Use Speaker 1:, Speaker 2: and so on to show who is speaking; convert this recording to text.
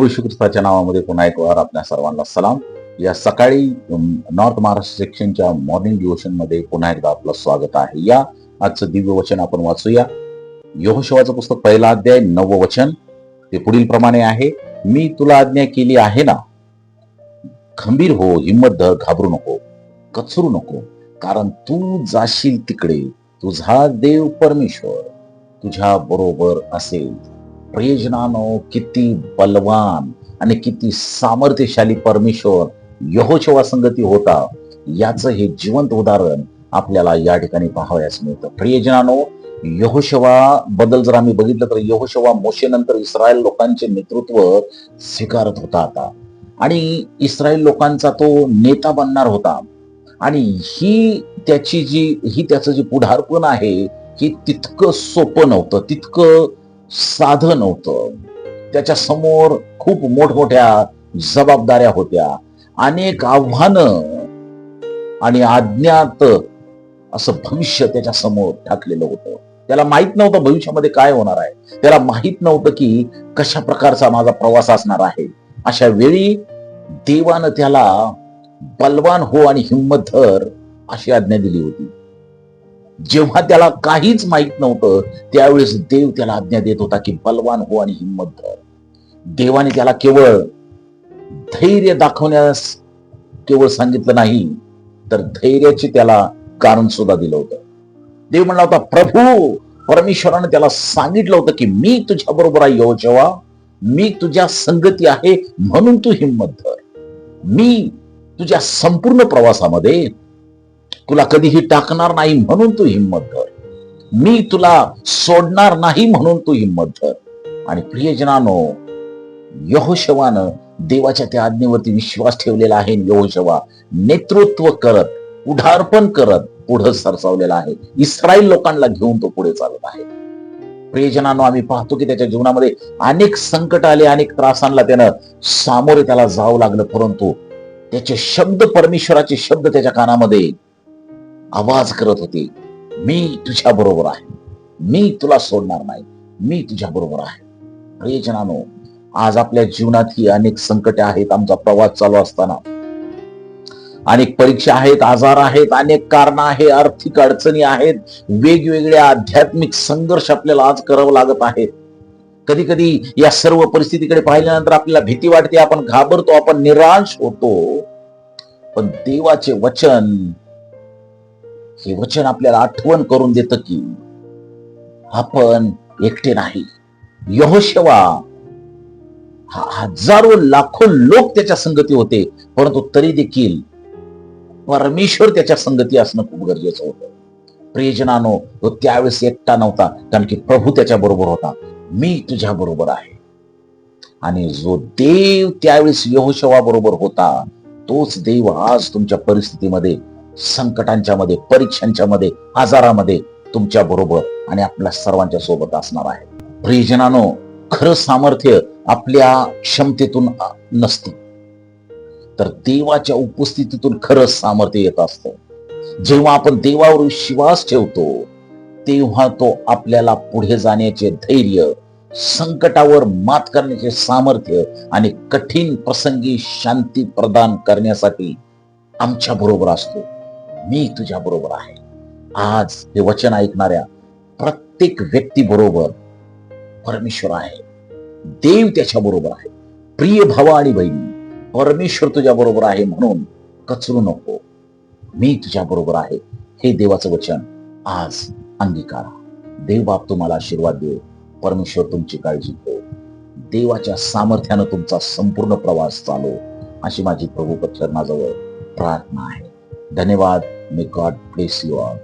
Speaker 1: प्रभू श्री ख्रिस्ताच्या नावामध्ये पुन्हा एक वार आपल्या सर्वांना सलाम. या सकाळी नॉर्थ महाराष्ट्र सेक्शनच्या मॉर्निंग डिवोशन मध्ये पुन्हा एकदा आपलं स्वागत आहे. या आजचं दिव्य वचन आपण वाचूया. यहोशुआचं पुस्तक पहिला अध्याय 9व वचन. ते पुढील प्रमाणे आहे. मी तुला आज्ञा केली आहे ना, खंबीर हो, हिम्मत धर, घाबरू नको, कचरू नको, कारण तू जाशील तिकडे तुझा देव परमेश्वर तुझ्या बरोबर असेल. प्रियजनानो, किती बलवान आणि किती सामर्थ्यशाली परमेश्वर यहोशुआ संगती होता, याचं हे जिवंत उदाहरण आपल्याला या ठिकाणी पाहावयास मिळतं. प्रियजनानो, यहोशुआ बद्दल जर आम्ही बघितलं तर यहोशुआ मोशेनंतर इस्रायल लोकांचे नेतृत्व स्वीकारत होता आता, आणि इस्रायल लोकांचा तो नेता बनणार होता. आणि ही त्याचं जे पुढारपण आहे, ही तितकं सोपं नव्हतं, तितकं साधं नव्हतं. त्याच्या समोर खूप मोठमोठ्या जबाबदाऱ्या होत्या, अनेक आव्हानं आणि अज्ञात असं भविष्य त्याच्या समोर टाकलेलं होतं. त्याला माहित नव्हतं भविष्यामध्ये काय होणार आहे. त्याला माहित नव्हतं की कशा प्रकारचा माझा प्रवास असणार आहे. अशा वेळी देवानं त्याला बलवान हो आणि हिम्मत धर अशी आज्ञा दिली होती. जेव्हा त्याला काहीच माहित नव्हतं त्यावेळेस देव त्याला आज्ञा देत होता की बलवान हो आणि हिम्मत धर. देवाने त्याला केवळ धैर्य दाखवण्यास केवळ सांगितलं नाही, तर धैर्याचे त्याला कारण सुद्धा दिलं होतं. देव म्हणला होता, प्रभू परमेश्वराने त्याला सांगितलं होतं की मी तुझ्या बरोबर आहे यहोशुआ, मी तुझ्या संगती आहे म्हणून तू हिम्मत धर. मी तुझ्या संपूर्ण प्रवासामध्ये तुला कधीही टाकणार नाही म्हणून तू हिम्मत धर. मी तुला सोडणार नाही म्हणून तू हिम्मत धर. आणि प्रियजनानो, यहोशुआनं देवाच्या त्या आज्ञेवरती विश्वास ठेवलेला आहे. यहोशुआ नेतृत्व करत, पुढारपण करत पुढे सरसावलेला आहे. इस्रायल लोकांना घेऊन तो पुढे चालत आहे. प्रियजनांनो, आम्ही पाहतो की त्याच्या जीवनामध्ये अनेक संकट आले, अनेक त्रासांना त्यानं सामोरे त्याला जावं लागलं, परंतु त्याचे शब्द, परमेश्वराचे शब्द त्याच्या कानामध्ये आवाज करत होते, मी तुझ्या बरोबर आहे, मी तुला सोडणार नाही, मी तुझ्या बरोबर आहे. प्रियजनांनो, आज आपल्या जीवनात ही अनेक संकटे आहेत. आमचा प्रवास चालू असताना अनेक परीक्षा आहेत, आजार आहेत, अनेक कारण आहे, आर्थिक अडचणी आहेत, वेगवेगळे आध्यात्मिक संघर्ष आपल्याला आज करावं लागत आहेत. कधी कधी या सर्व परिस्थितीकडे पाहिल्यानंतर आपल्याला भीती वाटते, आपण घाबरतो, आपण निराश होतो. पण देवाचे वचन, हे वचन आपल्याला आठवण करून देतं की आपण एकटे नाही. यहोशुआ, हजारो लाखो लोक त्याच्या संगती होते, परंतु तरी देखील परमेश्वर त्याच्या संगती असणं खूप गरजेचं होतं. प्रियजनानो, तो त्यावेळेस एकटा नव्हता, कारण की प्रभू त्याच्या बरोबर होता. मी तुझ्या बरोबर आहे. आणि जो देव त्यावेळेस यहोशुआ बरोबर होता, तोच देव आज तुमच्या परिस्थितीमध्ये, संकटांच्या मध्ये, परीक्षांच्या मध्ये, आजारामध्ये तुमच्या बरोबर आणि आपल्या सर्वांच्या सोबत असणार आहे. प्रियजनानो, खरं सामर्थ्य आपल्या क्षमतेतून नसतं, तर देवाच्या उपस्थितीतून खरं सामर्थ्य येत असतं. जेव्हा आपण देवावर विश्वास ठेवतो, तेव्हा तो आपल्याला पुढे जाण्याचे धैर्य, संकटावर मात करण्याचे सामर्थ्य आणि कठीण प्रसंगी शांती प्रदान करण्यासाठी आमच्या बरोबर असतो. मी तुझ्या बरोबर आहे. आज हे वचन ऐकणाऱ्या प्रत्येक व्यक्ती बरोबर परमेश्वर आहे. देव त्याच्या बरोबर आहे. प्रिय भावा आणि बहिणी, परमेश्वर तुझ्या बरोबर आहे म्हणून कचरू नको. मी तुझ्या बरोबर आहे, हे देवाचं वचन आज अंगीकारा. देव बाप तुम्हाला आशीर्वाद देव. परमेश्वर तुमची काळजी घेतो. देवाच्या सामर्थ्यानं तुमचा संपूर्ण प्रवास चालू, अशी माझी प्रभू चरणाजवळ प्रार्थना आहे. धन्यवाद. May God bless you all.